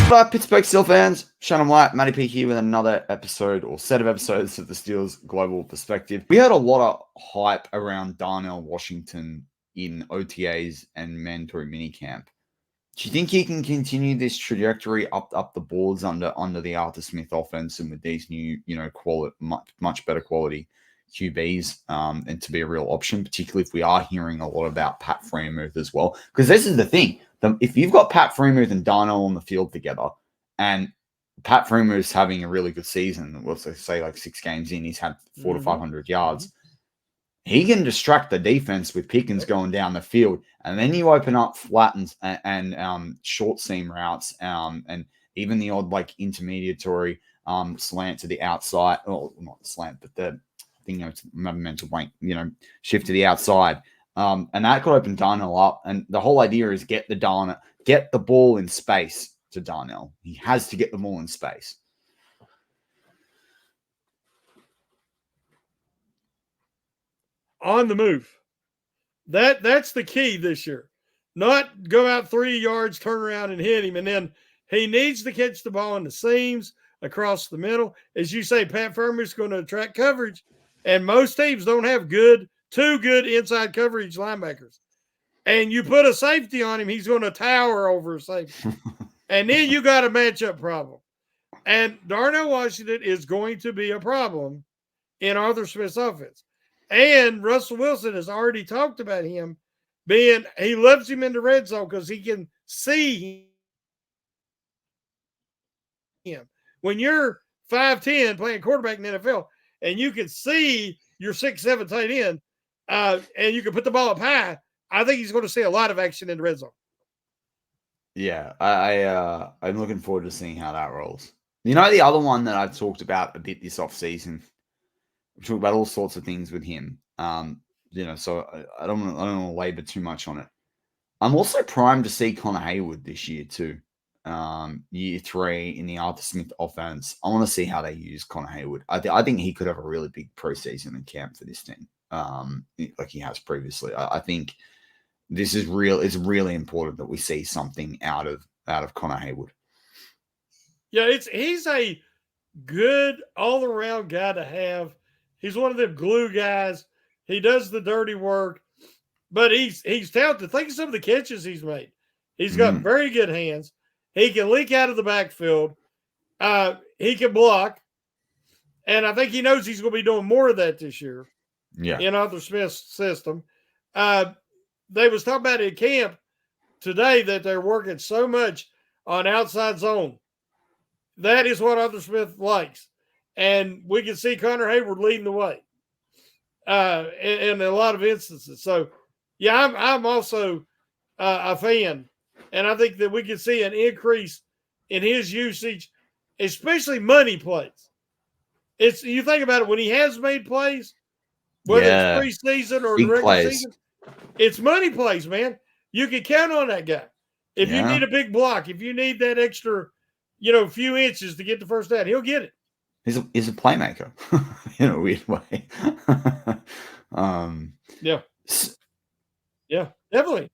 Pittsburgh Steelers fans, Shannon White, Matty P here with another episode or set of episodes of the Steelers Global Perspective. We heard a lot of hype around Darnell Washington in OTAs and mandatory minicamp. Do you think he can continue this trajectory up the boards under the Arthur Smith offense and with these new, quality, much better quality QBs, and to be a real option, particularly if we are hearing a lot about Pat Freiermuth as well? Because this is the thing. If you've got Pat Freiermuth and Darnell on the field together, and Pat Freiermuth's having a really good season, let's say like 6 games in, he's had 400 to 500 yards. He can distract the defense with Pickens going down the field, and then you open up flat and short seam routes, and even the odd like intermediatory slant to the outside, or not the slant, but the thing, it's mental blank, shift to the outside. And that could open Darnell up. And the whole idea is get the ball in space to Darnell. He has to get the ball in space. On the move. That's the key this year. Not go out 3 yards, turn around and hit him. And then he needs to catch the ball in the seams across the middle. As you say, Pat Freiermuth's going to attract coverage. And most teams don't have two good inside coverage linebackers. And you put a safety on him, he's going to tower over a safety. And then you got a matchup problem. And Darnell Washington is going to be a problem in Arthur Smith's offense. And Russell Wilson has already talked about him he loves him in the red zone because he can see him. When you're 5'10" playing quarterback in the NFL and you can see your 6'7" tight end, and you can put the ball up high, I think he's going to see a lot of action in the red zone. Yeah, I'm looking forward to seeing how that rolls. The other one that I've talked about a bit this offseason, we talked about all sorts of things with him. So I don't want to labor too much on it. I'm also primed to see Connor Haywood this year too. Year 3 in the Arthur Smith offense. I want to see how they use Connor Haywood. I think he could have a really big preseason in camp for this team, like he has previously. I think this is real. It's really important that we see something out of Connor Haywood. Yeah, he's a good all-around guy to have. He's one of them glue guys. He does the dirty work, but he's talented. Think of some of the catches he's made. He's got very good hands. He can leak out of the backfield. He can block. And I think he knows he's going to be doing more of that this year. Yeah. In Arthur Smith's system. They was talking about in camp today that they're working so much on outside zone. That is what Arthur Smith likes. And we can see Connor Haywood leading the way in a lot of instances. So, yeah, I'm also a fan. And I think that we can see an increase in his usage, especially money plays. You think about it, when he has made plays, whether it's preseason or the regular season, it's money plays, man. You can count on that guy. If you need a big block, if you need that extra, few inches to get the first down, he'll get it. He's a playmaker in a weird way. Yeah, definitely.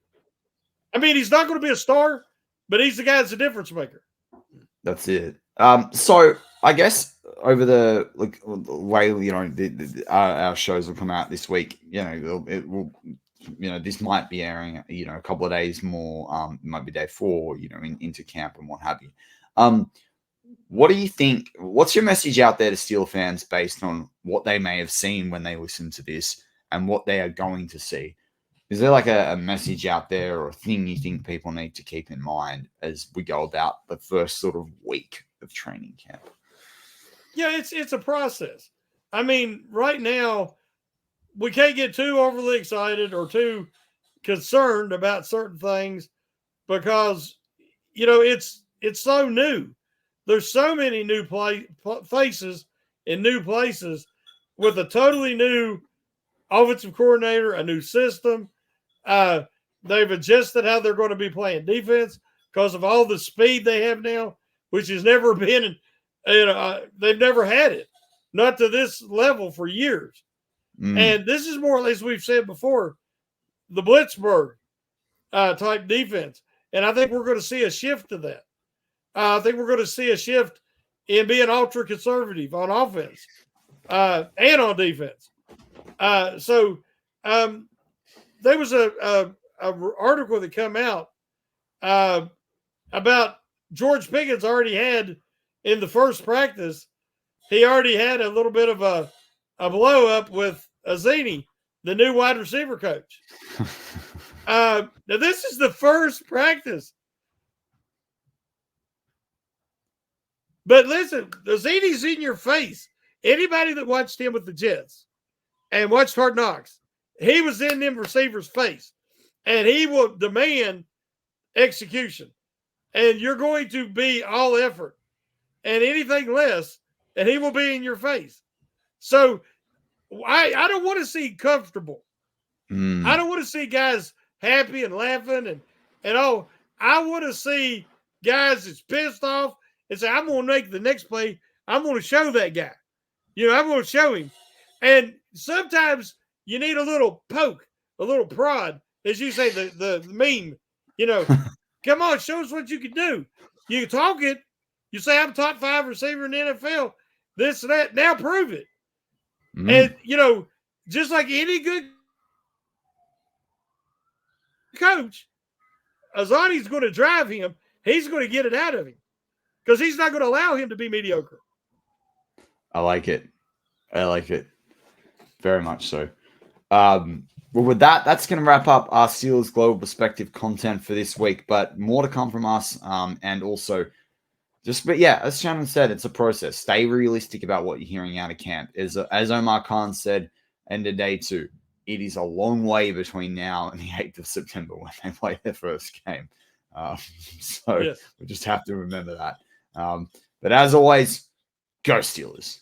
I mean, he's not going to be a star, but he's the guy that's a difference maker. That's it. So I guess over the way our shows will come out this week, it will. This might be airing, a couple of days more. It might be day 4, into camp and what have you. What do you think? What's your message out there to Steel fans based on what they may have seen when they listen to this and what they are going to see? Is there like a message out there or a thing you think people need to keep in mind as we go about the first sort of week of training camp? Yeah, it's a process. I mean, right now, we can't get too overly excited or too concerned about certain things because, it's so new. There's so many new faces in new places with a totally new offensive coordinator, a new system. They've adjusted how they're going to be playing defense because of all the speed they have now, which has never been, they've never had it, not to this level for years. And this is more or less, we've said before, the Blitzburgh type defense. And I think we're going to see a shift to that. I think we're going to see a shift in being ultra conservative on offense and on defense. So there was a article that come out about George Pickens already had in the first practice. He already had a little bit of a blow up with Azini, the new wide receiver coach. Now this is the first practice. But listen, Azini's in your face. Anybody that watched him with the Jets and watched Hard Knocks, he was in them receivers' face. And he will demand execution. And you're going to be all effort. And anything less, and he will be in your face. So I don't want to see comfortable. I don't want to see guys happy and laughing and all. I want to see guys that's pissed off and say, I'm going to make the next play. I'm going to show that guy. I'm going to show him. And sometimes you need a little poke, a little prod, as you say, the meme. Come on, show us what you can do. You talk it. You say, I'm top 5 receiver in the NFL. This and that. Now prove it. And, just like any good coach, Azani's going to drive him. He's going to get it out of him because he's not going to allow him to be mediocre. I like it. Very much so. Well, with that, that's going to wrap up our Steelers Global Perspective content for this week, but more to come from us. And also, but yeah, as Shannon said, it's a process. Stay realistic about what you're hearing out of camp. As Omar Khan said, end of day 2, it is a long way between now and the 8th of September when they play their first game. So yes. We just have to remember that. But as always, go Steelers.